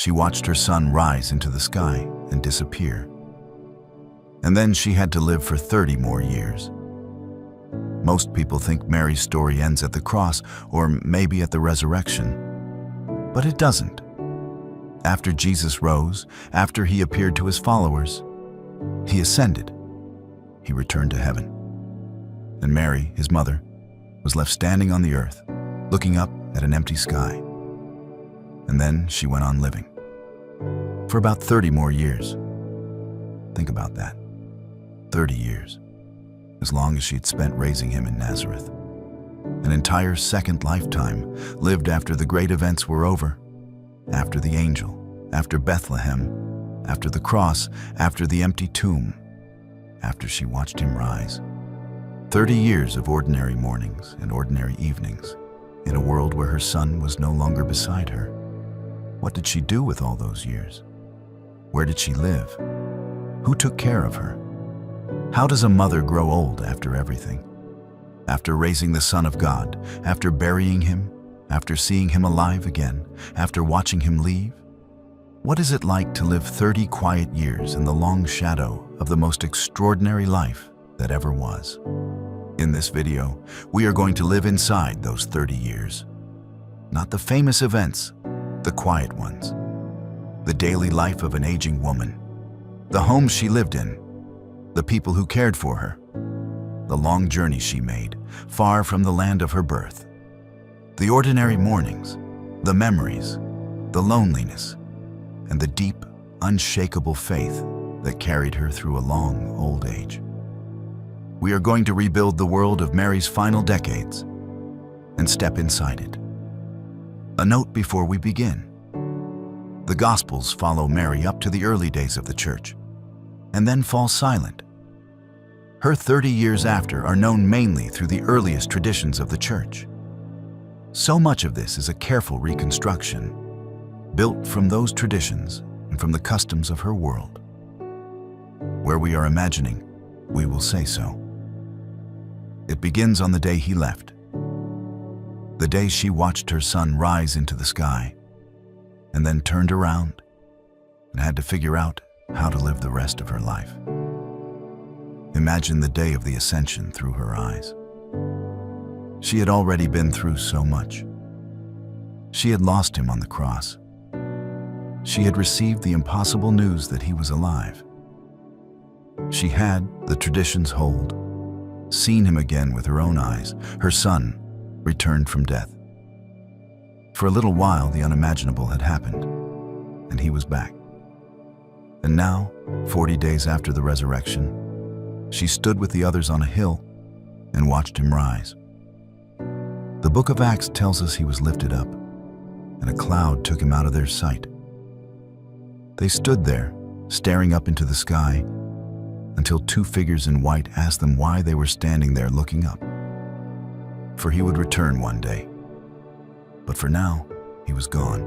She watched her son rise into the sky and disappear. And then she had to live for 30 more years. Most people think Mary's story ends at the cross or maybe at the resurrection. But it doesn't. After Jesus rose, after he appeared to his followers, he ascended. He returned to heaven. And Mary, his mother, was left standing on the earth, looking up at an empty sky. And then she went on living. For about 30 more years. Think about that. 30 years. As long as she'd spent raising him in Nazareth. An entire second lifetime lived after the great events were over. After the angel, after Bethlehem, after the cross, after the empty tomb, after she watched him rise. 30 years of ordinary mornings and ordinary evenings in a world where her son was no longer beside her. What did she do with all those years? Where did she live? Who took care of her? How does a mother grow old after everything? After raising the Son of God, after burying him, after seeing him alive again, after watching him leave? What is it like to live 30 quiet years in the long shadow of the most extraordinary life that ever was? In this video, we are going to live inside those 30 years. Not the famous events, the quiet ones. The daily life of an aging woman. The home she lived in. The people who cared for her. The long journey she made, far from the land of her birth. The ordinary mornings, the memories, the loneliness, and the deep, unshakable faith that carried her through a long old age. We are going to rebuild the world of Mary's final decades and step inside it. A note before we begin. The Gospels follow Mary up to the early days of the church and then fall silent. Her 30 years after are known mainly through the earliest traditions of the church. So much of this is a careful reconstruction, built from those traditions and from the customs of her world. Where we are imagining, we will say so. It begins on the day he left, the day she watched her son rise into the sky, and then turned around and had to figure out how to live the rest of her life. Imagine the day of the ascension through her eyes. She had already been through so much. She had lost him on the cross. She had received the impossible news that he was alive. She had, the traditions hold, seen him again with her own eyes, her son, returned from death. For a little while, the unimaginable had happened, and he was back. And now, 40 days after the resurrection, she stood with the others on a hill and watched him rise. The book of Acts tells us he was lifted up, and a cloud took him out of their sight. They stood there, staring up into the sky, until two figures in white asked them why they were standing there looking up. For he would return one day. But for now, he was gone.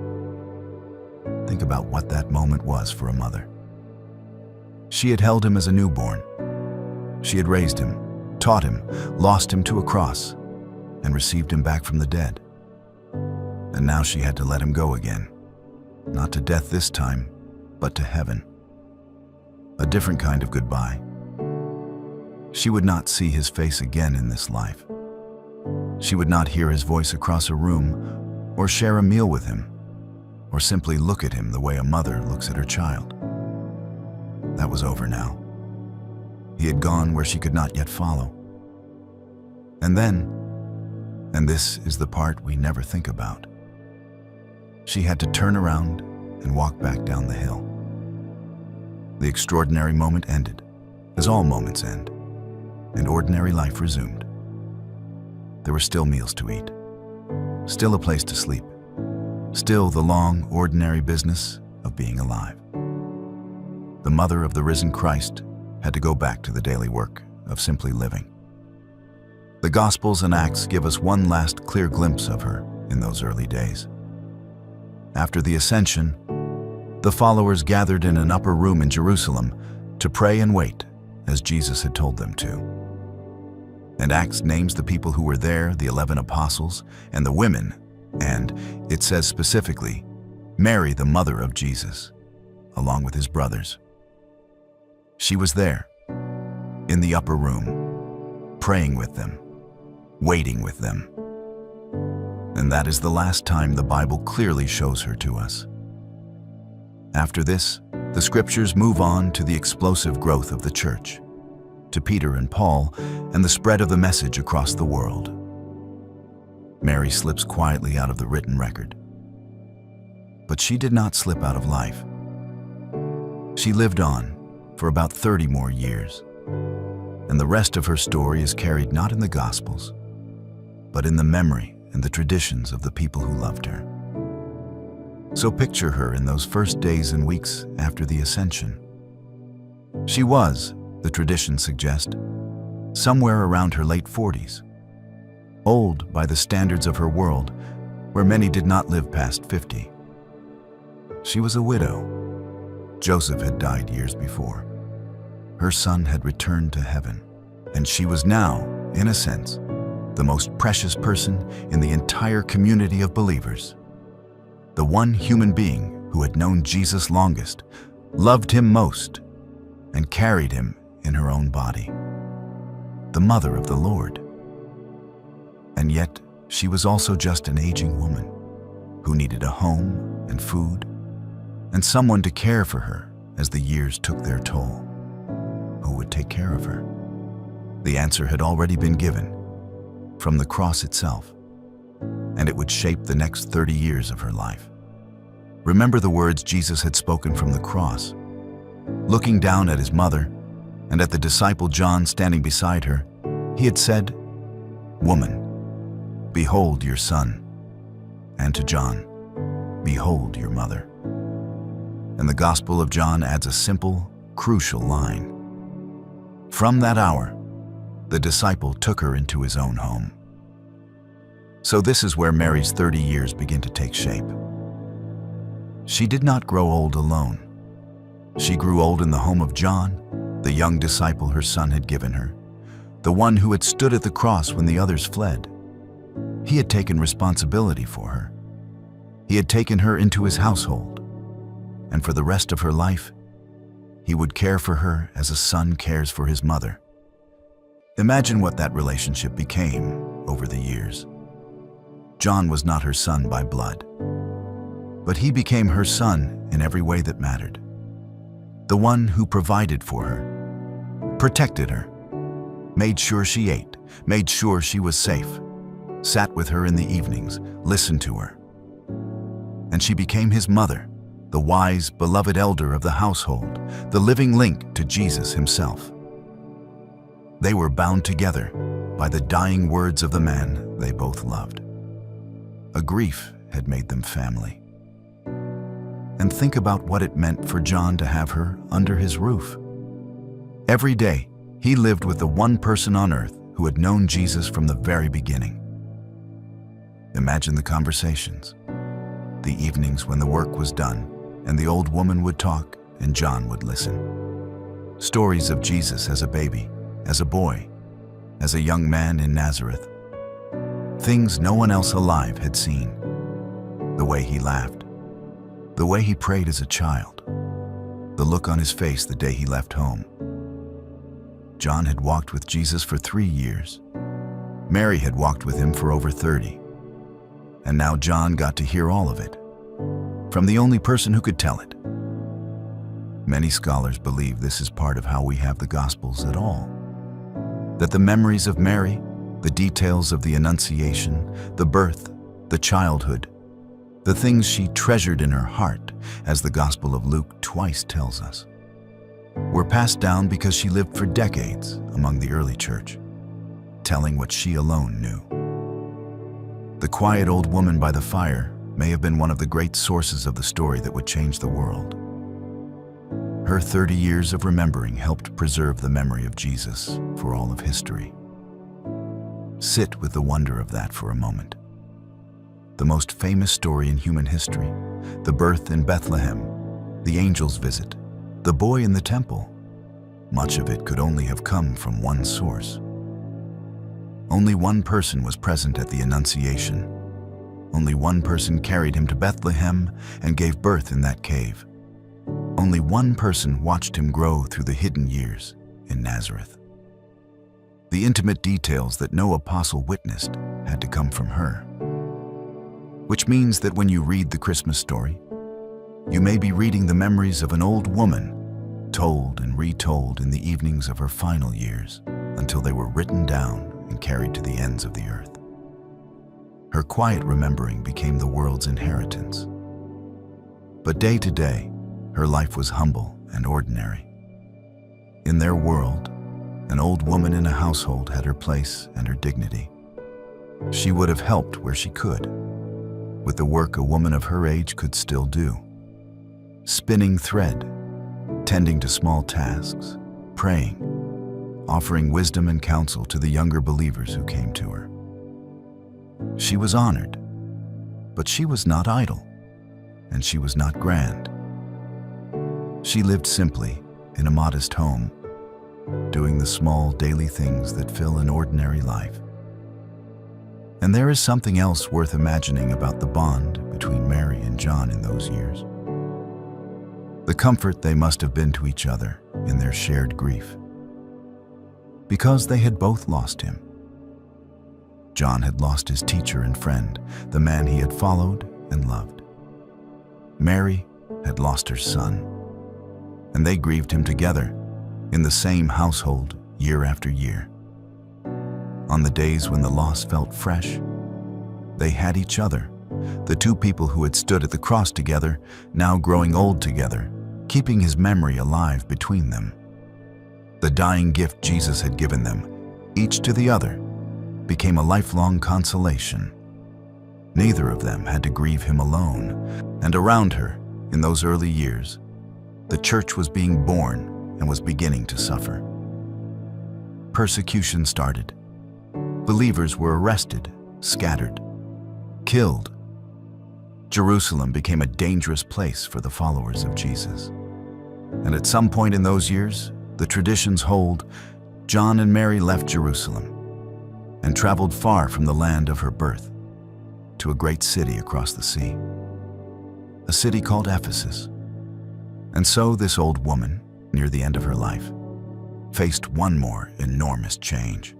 Think about what that moment was for a mother. She had held him as a newborn. She had raised him, taught him, lost him to a cross, and received him back from the dead. And now she had to let him go again. Not to death this time, but to heaven. A different kind of goodbye. She would not see his face again in this life. She would not hear his voice across a room, or share a meal with him, or simply look at him the way a mother looks at her child. That was over now. He had gone where she could not yet follow. And then, and this is the part we never think about, she had to turn around and walk back down the hill. The extraordinary moment ended, as all moments end, and ordinary life resumed. There were still meals to eat, still a place to sleep, still the long, ordinary business of being alive. The mother of the risen Christ had to go back to the daily work of simply living. The Gospels and Acts give us one last clear glimpse of her in those early days. After the ascension, the followers gathered in an upper room in Jerusalem to pray and wait, as Jesus had told them to. And Acts names the people who were there, the 11 apostles, and the women, and, it says specifically, Mary, the mother of Jesus, along with his brothers. She was there, in the upper room, praying with them, waiting with them. And that is the last time the Bible clearly shows her to us. After this, the scriptures move on to the explosive growth of the church, to Peter and Paul, and the spread of the message across the world. Mary slips quietly out of the written record. But she did not slip out of life. She lived on for about 30 more years, and the rest of her story is carried not in the Gospels, but in the memory and the traditions of the people who loved her. So picture her in those first days and weeks after the Ascension. She was, the traditions suggest, somewhere around her late 40s, old by the standards of her world, where many did not live past 50. She was a widow. Joseph had died years before. Her son had returned to heaven, and she was now, in a sense, the most precious person in the entire community of believers. The one human being who had known Jesus longest, loved him most, and carried him in her own body. The mother of the Lord. And yet, she was also just an aging woman who needed a home and food and someone to care for her as the years took their toll. Who would take care of her? The answer had already been given from the cross itself, and it would shape the next 30 years of her life. Remember the words Jesus had spoken from the cross. Looking down at his mother and at the disciple John standing beside her, he had said, "Woman, behold your son," and to John, "Behold your mother." And the Gospel of John adds a simple, crucial line. From that hour, the disciple took her into his own home. So this is where Mary's 30 years begin to take shape. She did not grow old alone. She grew old in the home of John, the young disciple her son had given her, the one who had stood at the cross when the others fled. He had taken responsibility for her. He had taken her into his household, and for the rest of her life, he would care for her as a son cares for his mother. Imagine what that relationship became over the years. John was not her son by blood, but he became her son in every way that mattered. The one who provided for her, protected her, made sure she ate, made sure she was safe, sat with her in the evenings, listened to her. And she became his mother, the wise, beloved elder of the household, the living link to Jesus himself. They were bound together by the dying words of the man they both loved. A grief had made them family. And think about what it meant for John to have her under his roof. Every day, he lived with the one person on earth who had known Jesus from the very beginning. Imagine the conversations, the evenings when the work was done, and the old woman would talk and John would listen. Stories of Jesus as a baby, as a boy, as a young man in Nazareth. Things no one else alive had seen. The way he laughed, the way he prayed as a child, the look on his face the day he left home. John had walked with Jesus for 3 years. Mary had walked with him for over 30. And now John got to hear all of it, from the only person who could tell it. Many scholars believe this is part of how we have the Gospels at all. That the memories of Mary, the details of the Annunciation, the birth, the childhood, the things she treasured in her heart, as the Gospel of Luke twice tells us, were passed down because she lived for decades among the early church, telling what she alone knew. The quiet old woman by the fire may have been one of the great sources of the story that would change the world. Her 30 years of remembering helped preserve the memory of Jesus for all of history. Sit with the wonder of that for a moment. The most famous story in human history, the birth in Bethlehem, the angel's visit, the boy in the temple, much of it could only have come from one source. Only one person was present at the Annunciation, Only one person carried him to Bethlehem and gave birth in that cave. Only one person watched him grow through the hidden years in Nazareth. The intimate details that no apostle witnessed had to come from her. Which means that when you read the Christmas story, you may be reading the memories of an old woman, told and retold in the evenings of her final years, until they were written down and carried to the ends of the earth. Her quiet remembering became the world's inheritance. But day to day, her life was humble and ordinary. In their world, an old woman in a household had her place and her dignity. She would have helped where she could, with the work a woman of her age could still do. Spinning thread, tending to small tasks, praying, offering wisdom and counsel to the younger believers who came to her. She was honored, but she was not idle, and she was not grand. She lived simply in a modest home, doing the small daily things that fill an ordinary life. And there is something else worth imagining about the bond between Mary and John in those years. The comfort they must have been to each other in their shared grief, because they had both lost him. John had lost his teacher and friend, the man he had followed and loved. Mary had lost her son, and they grieved him together in the same household year after year. On the days when the loss felt fresh, they had each other, the two people who had stood at the cross together, now growing old together, keeping his memory alive between them. The dying gift Jesus had given them, each to the other, became a lifelong consolation. Neither of them had to grieve him alone, and around her, in those early years, the church was being born and was beginning to suffer. Persecution started. Believers were arrested, scattered, killed. Jerusalem became a dangerous place for the followers of Jesus. And at some point in those years, the traditions hold, John and Mary left Jerusalem and traveled far from the land of her birth to a great city across the sea, a city called Ephesus. And so this old woman, near the end of her life, faced one more enormous change.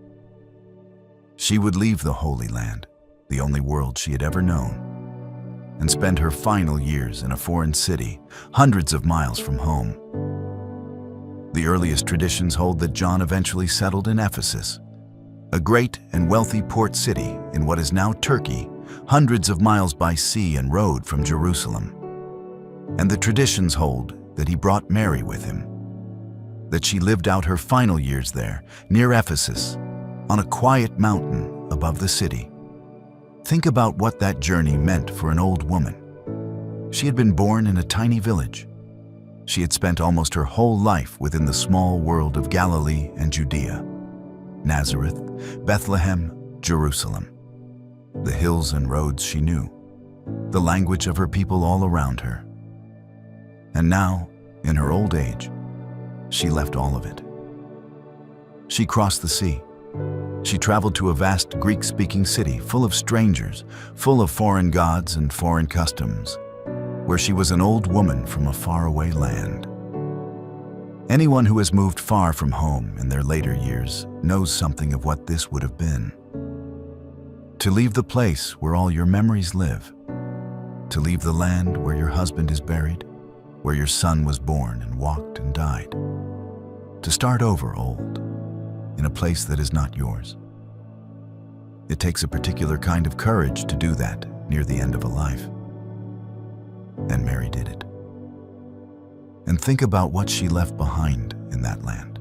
She would leave the Holy Land, the only world she had ever known, and spend her final years in a foreign city, hundreds of miles from home. The earliest traditions hold that John eventually settled in Ephesus, a great and wealthy port city in what is now Turkey, hundreds of miles by sea and road from Jerusalem. And the traditions hold that he brought Mary with him, that she lived out her final years there, near Ephesus, on a quiet mountain above the city. Think about what that journey meant for an old woman. She had been born in a tiny village. She had spent almost her whole life within the small world of Galilee and Judea, Nazareth, Bethlehem, Jerusalem. The hills and roads she knew, the language of her people all around her. And now, in her old age, she left all of it. She crossed the sea. She traveled to a vast Greek-speaking city full of strangers, full of foreign gods and foreign customs, where she was an old woman from a faraway land. Anyone who has moved far from home in their later years knows something of what this would have been. To leave the place where all your memories live, to leave the land where your husband is buried, where your son was born and walked and died, to start over old, in a place that is not yours. It takes a particular kind of courage to do that near the end of a life. And Mary did it. And think about what she left behind in that land.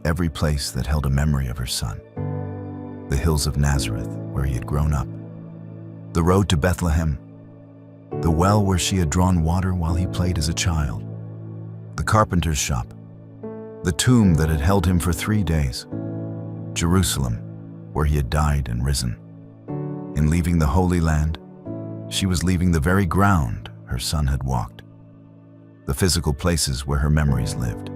Every place that held a memory of her son. The hills of Nazareth, where he had grown up. The road to Bethlehem. The well where she had drawn water while he played as a child. The carpenter's shop. The tomb that had held him for 3 days. Jerusalem, where he had died and risen. In leaving the Holy Land, she was leaving the very ground her son had walked. The physical places where her memories lived.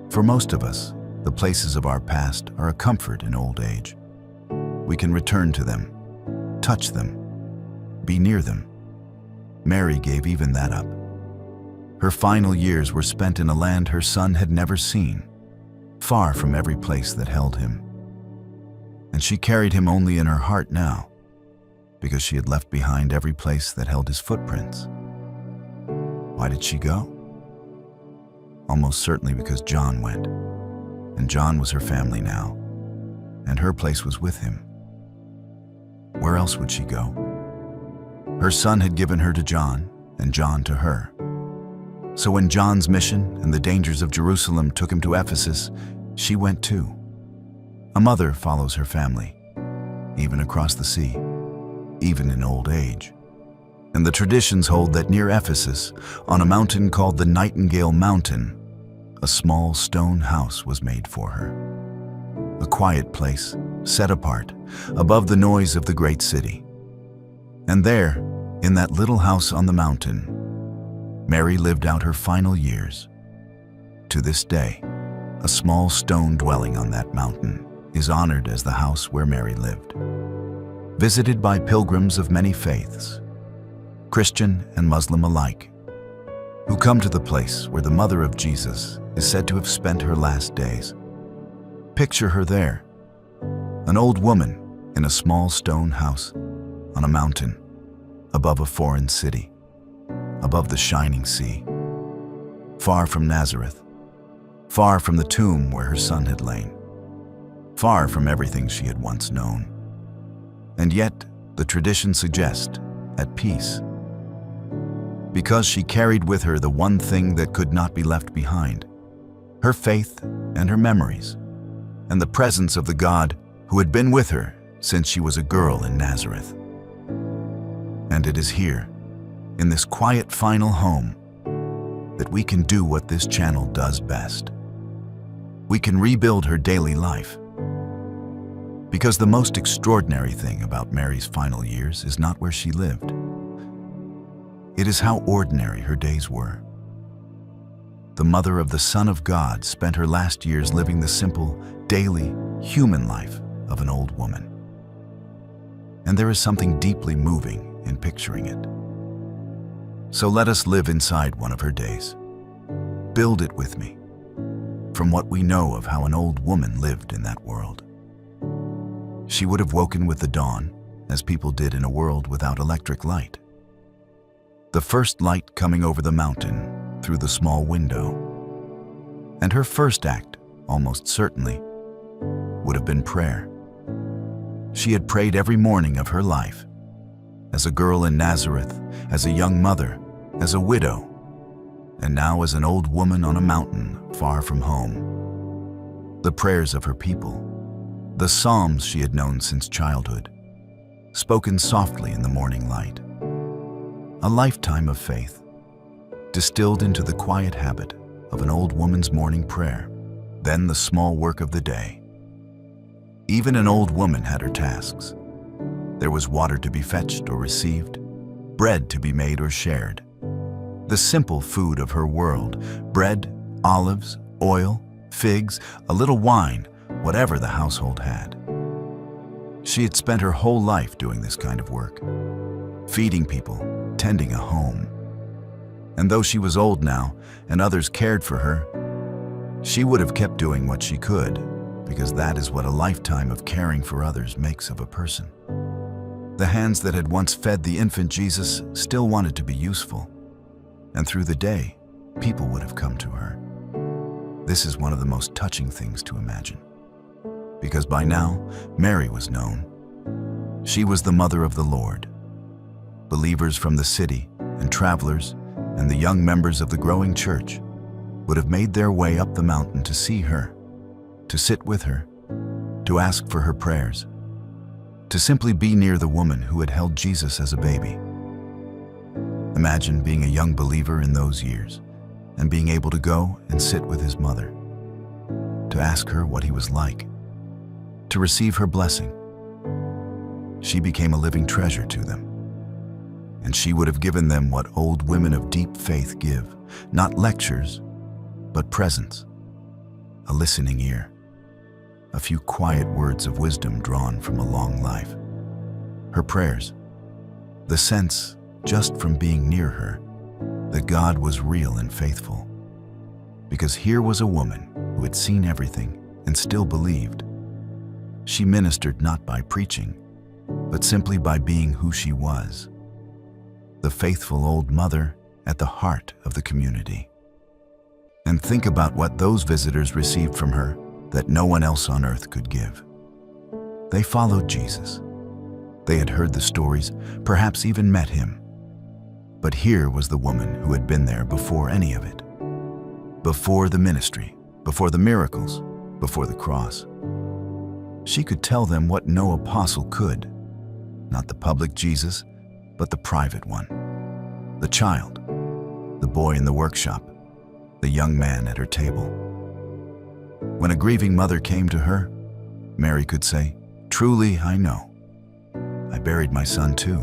For most of us, the places of our past are a comfort in old age. We can return to them, touch them, be near them. Mary gave even that up. Her final years were spent in a land her son had never seen, far from every place that held him. And she carried him only in her heart now, because she had left behind every place that held his footprints. Why did she go? Almost certainly because John went, and John was her family now, and her place was with him. Where else would she go? Her son had given her to John, and John to her. So when John's mission and the dangers of Jerusalem took him to Ephesus, she went too. A mother follows her family, even across the sea, even in old age. And the traditions hold that near Ephesus, on a mountain called the Nightingale Mountain, a small stone house was made for her. A quiet place, set apart, above the noise of the great city. And there, in that little house on the mountain, Mary lived out her final years. To this day, a small stone dwelling on that mountain is honored as the house where Mary lived. Visited by pilgrims of many faiths, Christian and Muslim alike, who come to the place where the mother of Jesus is said to have spent her last days. Picture her there, an old woman in a small stone house on a mountain above a foreign city, above the shining sea, far from Nazareth, far from the tomb where her son had lain, far from everything she had once known. And yet, the traditions suggest, at peace, because she carried with her the one thing that could not be left behind, her faith and her memories, and the presence of the God who had been with her since she was a girl in Nazareth. And it is here, in this quiet final home, that we can do what this channel does best. We can rebuild her daily life. Because the most extraordinary thing about Mary's final years is not where she lived. It is how ordinary her days were. The mother of the Son of God spent her last years living the simple, daily, human life of an old woman. And there is something deeply moving in picturing it. So let us live inside one of her days. Build it with me, from what we know of how an old woman lived in that world. She would have woken with the dawn, as people did in a world without electric light. The first light coming over the mountain through the small window. And her first act, almost certainly, would have been prayer. She had prayed every morning of her life, as a girl in Nazareth, as a young mother, as a widow, and now as an old woman on a mountain far from home. The prayers of her people, the psalms she had known since childhood, spoken softly in the morning light. A lifetime of faith, distilled into the quiet habit of an old woman's morning prayer, then the small work of the day. Even an old woman had her tasks. There was water to be fetched or received, bread to be made or shared. The simple food of her world, bread, olives, oil, figs, a little wine, whatever the household had. She had spent her whole life doing this kind of work, feeding people, tending a home. And though she was old now and others cared for her, she would have kept doing what she could, because that is what a lifetime of caring for others makes of a person. The hands that had once fed the infant Jesus still wanted to be useful, and through the day, people would have come to her. This is one of the most touching things to imagine, because by now, Mary was known. She was the mother of the Lord. Believers from the city and travelers and the young members of the growing church would have made their way up the mountain to see her, to sit with her, to ask for her prayers, to simply be near the woman who had held Jesus as a baby. Imagine being a young believer in those years and being able to go and sit with his mother, to ask her what he was like, to receive her blessing. She became a living treasure to them, and she would have given them what old women of deep faith give, not lectures, but presence, a listening ear, a few quiet words of wisdom drawn from a long life. Her prayers, The sense, just from being near her, that God was real and faithful. Because here was a woman who had seen everything and still believed. She ministered not by preaching, but simply by being who she was. The faithful old mother at the heart of the community. And think about what those visitors received from her that no one else on earth could give. They followed Jesus. They had heard the stories, perhaps even met him. But here was the woman who had been there before any of it. Before the ministry, before the miracles, before the cross. She could tell them what no apostle could. Not the public Jesus, but the private one. The child, the boy in the workshop, the young man at her table. When a grieving mother came to her, Mary could say, "Truly, I know. I buried my son too."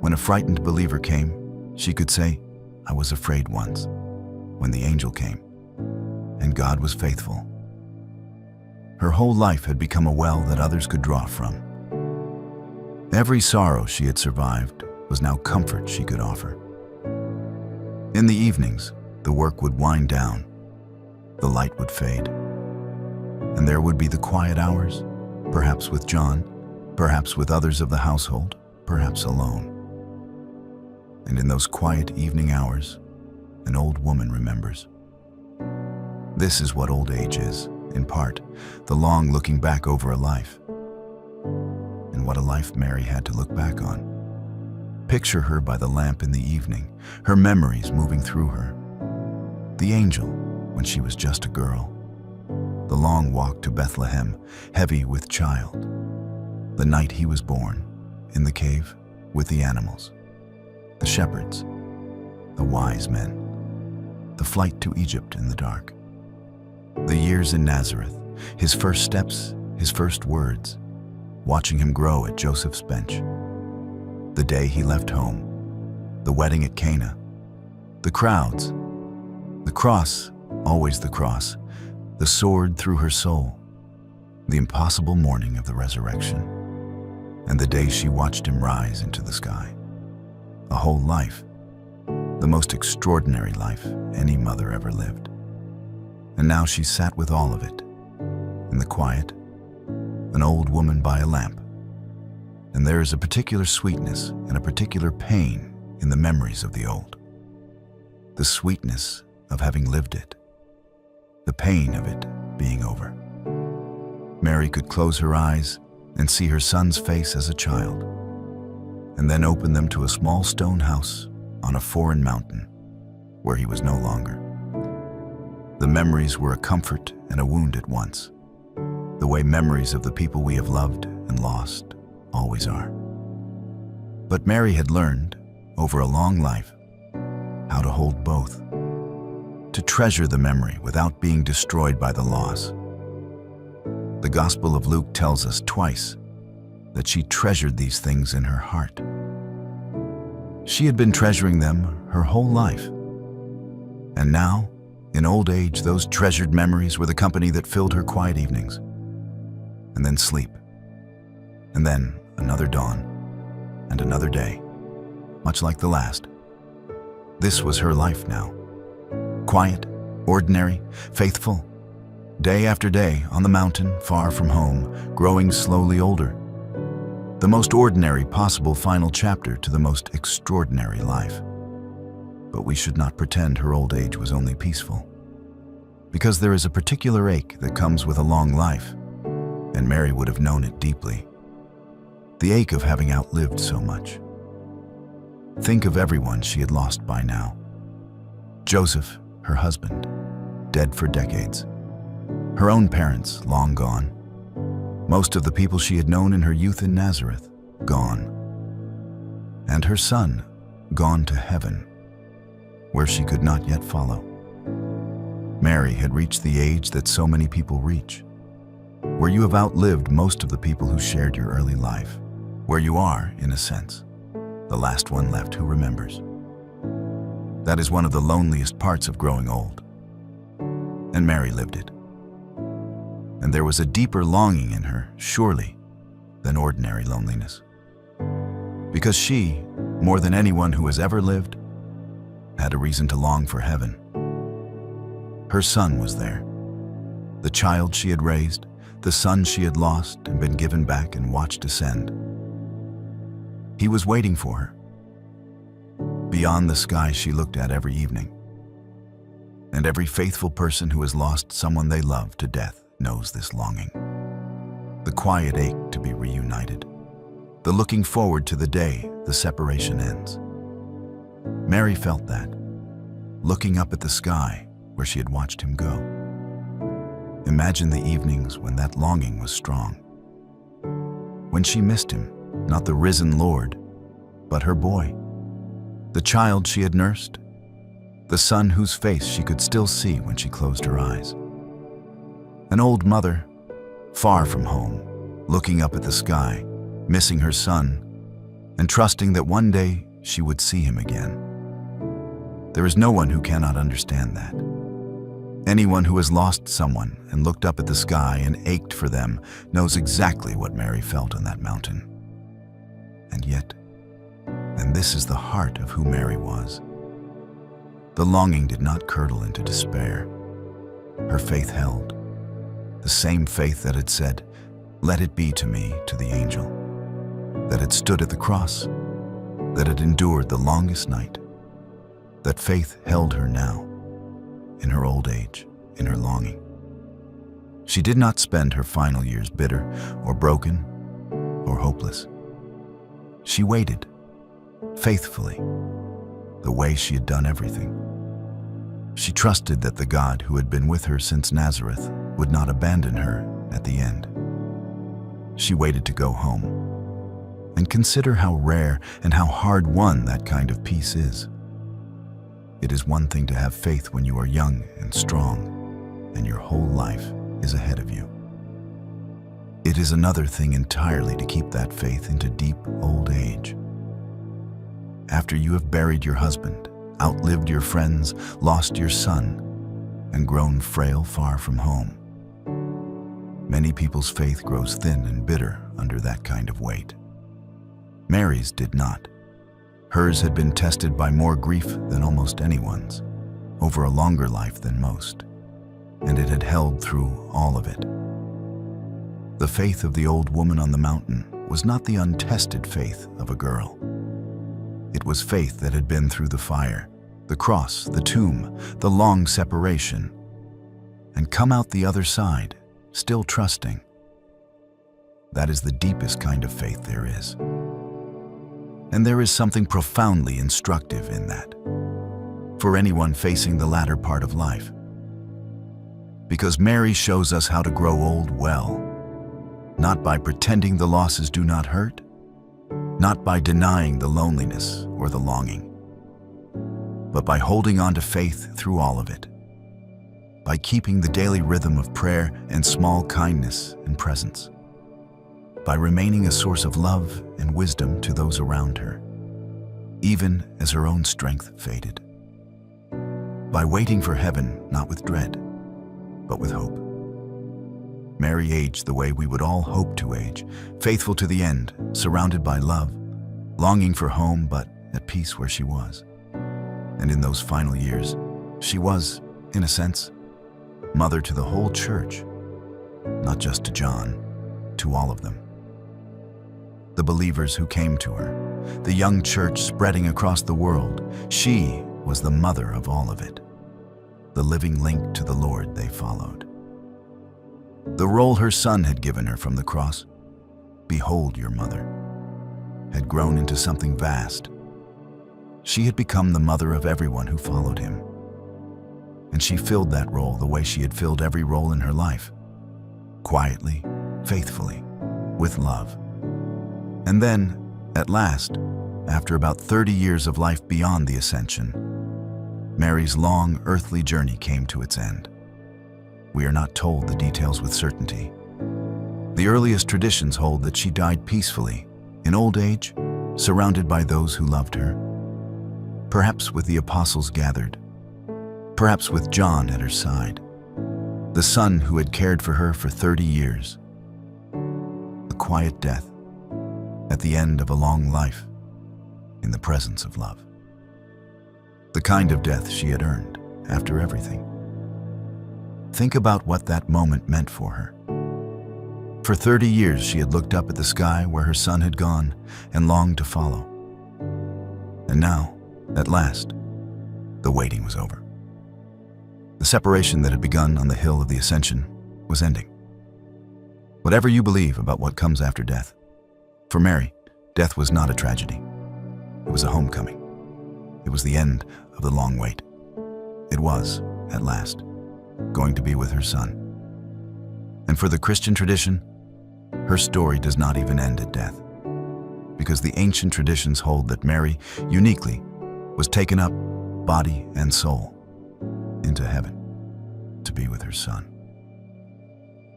When a frightened believer came, she could say, "I was afraid once," when the angel came, and God was faithful. Her whole life had become a well that others could draw from. Every sorrow she had survived was now comfort she could offer. In the evenings, the work would wind down, the light would fade, and there would be the quiet hours, perhaps with John, perhaps with others of the household, perhaps alone. And in those quiet evening hours, an old woman remembers. This is what old age is, in part, the long looking back over a life. And what a life Mary had to look back on. Picture her by the lamp in the evening, her memories moving through her. The angel, when she was just a girl. The long walk to Bethlehem, heavy with child. The night he was born, in the cave, with the animals. The shepherds, the wise men. The flight to Egypt in the dark. The years in Nazareth, his first steps, his first words, watching him grow at Joseph's bench. The day he left home, the wedding at Cana, the crowds, the cross, always the cross, the sword through her soul, the impossible morning of the resurrection, and the day she watched him rise into the sky. A whole life, the most extraordinary life any mother ever lived. And now she sat with all of it, in the quiet, an old woman by a lamp. And there is a particular sweetness and a particular pain in the memories of the old. The sweetness of having lived it, the pain of it being over. Mary could close her eyes and see her son's face as a child, and then open them to a small stone house on a foreign mountain where he was no longer. The memories were a comfort and a wound at once, the way memories of the people we have loved and lost always are. But Mary had learned, over a long life, how to hold both, to treasure the memory without being destroyed by the loss. The Gospel of Luke tells us twice that she treasured these things in her heart. She had been treasuring them her whole life. And now, in old age, those treasured memories were the company that filled her quiet evenings. And then sleep. And then another dawn. And another day. Much like the last. This was her life now. Quiet, ordinary, faithful. Day after day, on the mountain, far from home, growing slowly older. The most ordinary possible final chapter to the most extraordinary life. But we should not pretend her old age was only peaceful. Because there is a particular ache that comes with a long life, and Mary would have known it deeply. The ache of having outlived so much. Think of everyone she had lost by now. Joseph, her husband, dead for decades. Her own parents, long gone. Most of the people she had known in her youth in Nazareth, gone. And her son, gone to heaven, where she could not yet follow. Mary had reached the age that so many people reach, where you have outlived most of the people who shared your early life, where you are, in a sense, the last one left who remembers. That is one of the loneliest parts of growing old. And Mary lived it. And there was a deeper longing in her, surely, than ordinary loneliness. because she, more than anyone who has ever lived, had a reason to long for heaven. Her son was there, the child she had raised, the son she had lost and been given back and watched ascend. He was waiting for her, beyond the sky she looked at every evening. And every faithful person who has lost someone they love to death knows this longing. The quiet ache to be reunited. The looking forward to the day the separation ends. Mary felt that, looking up at the sky where she had watched him go. Imagine the evenings when that longing was strong. When she missed him, not the risen Lord, but her boy, the child she had nursed, the son whose face she could still see when she closed her eyes. An old mother, far from home, looking up at the sky, missing her son, and trusting that one day she would see him again. There is no one who cannot understand that. Anyone who has lost someone and looked up at the sky and ached for them knows exactly what Mary felt on that mountain. And yet, and this is the heart of who Mary was, the longing did not curdle into despair. Her faith held, the same faith that had said, "Let it be to me," to the angel, that had stood at the cross, that had endured the longest night. That faith held her now, in her old age, in her longing. She did not spend her final years bitter or broken or hopeless. She waited, faithfully, the way she had done everything. She trusted that the God who had been with her since Nazareth would not abandon her at the end. She waited to go home. And consider how rare and how hard won that kind of peace is. It is one thing to have faith when you are young and strong, and your whole life is ahead of you. It is another thing entirely to keep that faith into deep old age. After you have buried your husband, outlived your friends, lost your son, and grown frail far from home. Many people's faith grows thin and bitter under that kind of weight. Mary's did not. Hers had been tested by more grief than almost anyone's, over a longer life than most, and it had held through all of it. The faith of the old woman on the mountain was not the untested faith of a girl. It was faith that had been through the fire, the cross, the tomb, the long separation, and come out the other side, still trusting. That is the deepest kind of faith there is. And there is something profoundly instructive in that, for anyone facing the latter part of life. Because Mary shows us how to grow old well, not by pretending the losses do not hurt, not by denying the loneliness or the longing, but by holding on to faith through all of it, by keeping the daily rhythm of prayer and small kindness and presence, by remaining a source of love and wisdom to those around her, even as her own strength faded, by waiting for heaven not with dread, but with hope. Mary aged the way we would all hope to age, faithful to the end, surrounded by love, longing for home but at peace where she was. And in those final years, she was, in a sense, mother to the whole church, not just to John, to all of them. The believers who came to her, the young church spreading across the world, she was the mother of all of it, the living link to the Lord they followed. The role her son had given her from the cross, "Behold your mother," had grown into something vast. She had become the mother of everyone who followed him. And she filled that role the way she had filled every role in her life, quietly, faithfully, with love. And then, at last, after about 30 years of life beyond the ascension, Mary's long earthly journey came to its end. We are not told the details with certainty. The earliest traditions hold that she died peacefully, in old age, surrounded by those who loved her. Perhaps with the apostles gathered, perhaps with John at her side, the son who had cared for her for 30 years. A quiet death at the end of a long life, in the presence of love. The kind of death she had earned after everything. Think about what that moment meant for her. For 30 years she had looked up at the sky where her son had gone and longed to follow. And now, at last, the waiting was over. The separation that had begun on the hill of the Ascension was ending. Whatever you believe about what comes after death, for Mary, death was not a tragedy. It was a homecoming. It was the end of the long wait. It was, at last, going to be with her son. And for the Christian tradition, her story does not even end at death, because the ancient traditions hold that Mary, uniquely, was taken up, body and soul, into heaven to be with her son.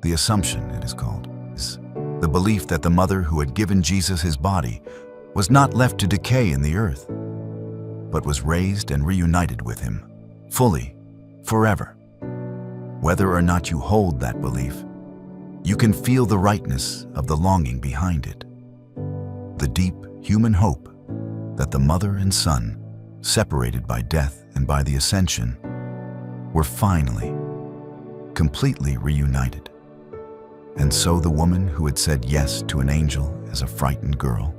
The Assumption, it is called, is the belief that the mother who had given Jesus his body was not left to decay in the earth, but was raised and reunited with him, fully, forever. Whether or not you hold that belief, you can feel the rightness of the longing behind it. The deep human hope that the mother and son, separated by death and by the Ascension, were finally, completely reunited. And so the woman who had said yes to an angel as a frightened girl,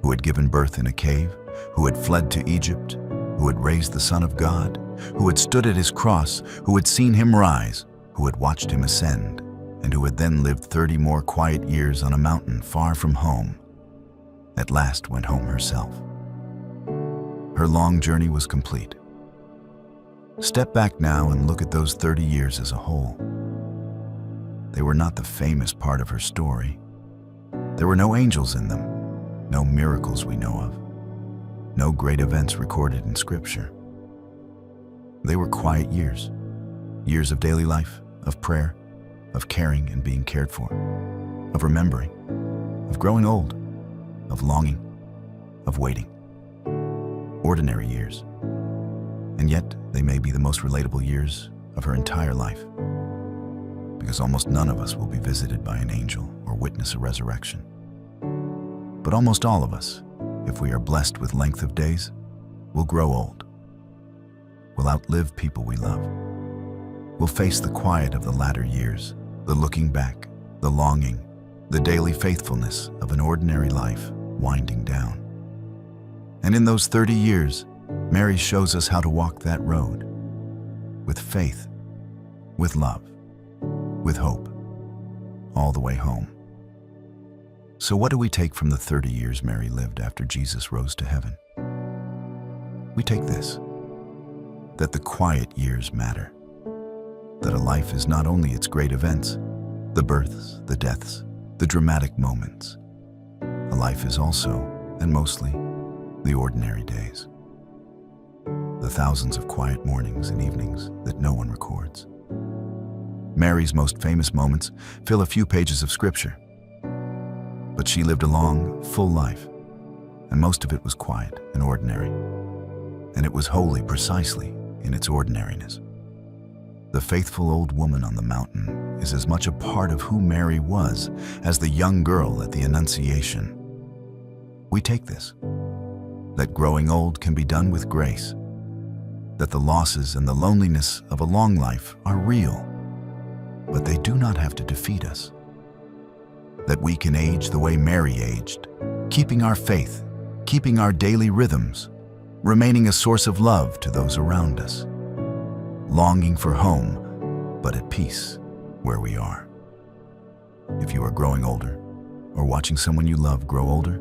who had given birth in a cave, who had fled to Egypt, who had raised the Son of God, who had stood at his cross, who had seen him rise, who had watched him ascend, and who had then lived 30 more quiet years on a mountain far from home, at last went home herself. Her long journey was complete. Step back now and look at those 30 years as a whole. They were not the famous part of her story. There were no angels in them, no miracles we know of, no great events recorded in Scripture. They were quiet years, years of daily life, of prayer, of caring and being cared for, of remembering, of growing old, of longing, of waiting. Ordinary years. And yet, they may be the most relatable years of her entire life, because almost none of us will be visited by an angel or witness a resurrection. But almost all of us, if we are blessed with length of days, will grow old. We'll outlive people we love. We'll face the quiet of the latter years, the looking back, the longing, the daily faithfulness of an ordinary life winding down. And in those 30 years, Mary shows us how to walk that road with faith, with love, with hope, all the way home. So what do we take from the 30 years Mary lived after Jesus rose to heaven? We take this, that the quiet years matter, that a life is not only its great events, the births, the deaths, the dramatic moments. A life is also, and mostly, the ordinary days. The thousands of quiet mornings and evenings that no one records. Mary's most famous moments fill a few pages of Scripture, but she lived a long, full life, and most of it was quiet and ordinary, and it was holy precisely in its ordinariness. The faithful old woman on the mountain is as much a part of who Mary was as the young girl at the Annunciation. We take this, that growing old can be done with grace, that the losses and the loneliness of a long life are real, but they do not have to defeat us. That we can age the way Mary aged, keeping our faith, keeping our daily rhythms, remaining a source of love to those around us, longing for home, but at peace where we are. If you are growing older, or watching someone you love grow older,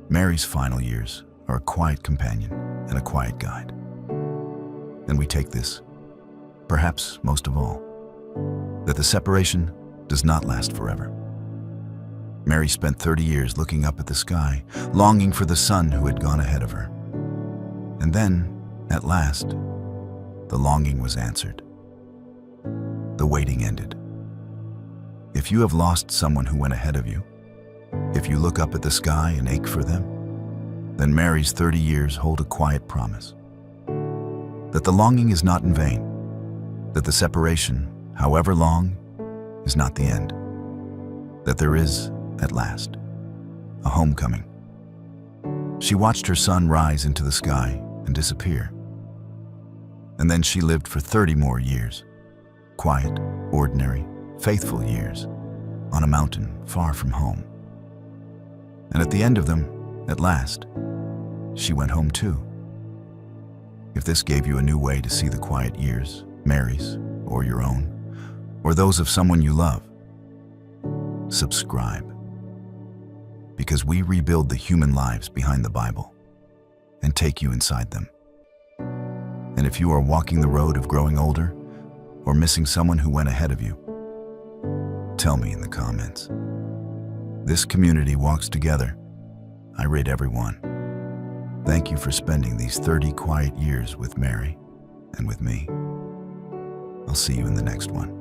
Mary's final years are a quiet companion and a quiet guide. And we take this, perhaps most of all, that the separation does not last forever. Mary spent 30 years looking up at the sky, longing for the son who had gone ahead of her. And then, at last, the longing was answered. The waiting ended. If you have lost someone who went ahead of you, if you look up at the sky and ache for them, then Mary's 30 years hold a quiet promise. That the longing is not in vain, that the separation, however long, is not the end, that there is, at last, a homecoming. She watched her son rise into the sky and disappear. And then she lived for 30 more years. Quiet, ordinary, faithful years on a mountain far from home. And at the end of them, at last, she went home too. If this gave you a new way to see the quiet years, Mary's, or your own, or those of someone you love, subscribe. Because we rebuild the human lives behind the Bible and take you inside them. And if you are walking the road of growing older or missing someone who went ahead of you, tell me in the comments. This community walks together. I rate everyone. Thank you for spending these 30 quiet years with Mary and with me. I'll see you in the next one.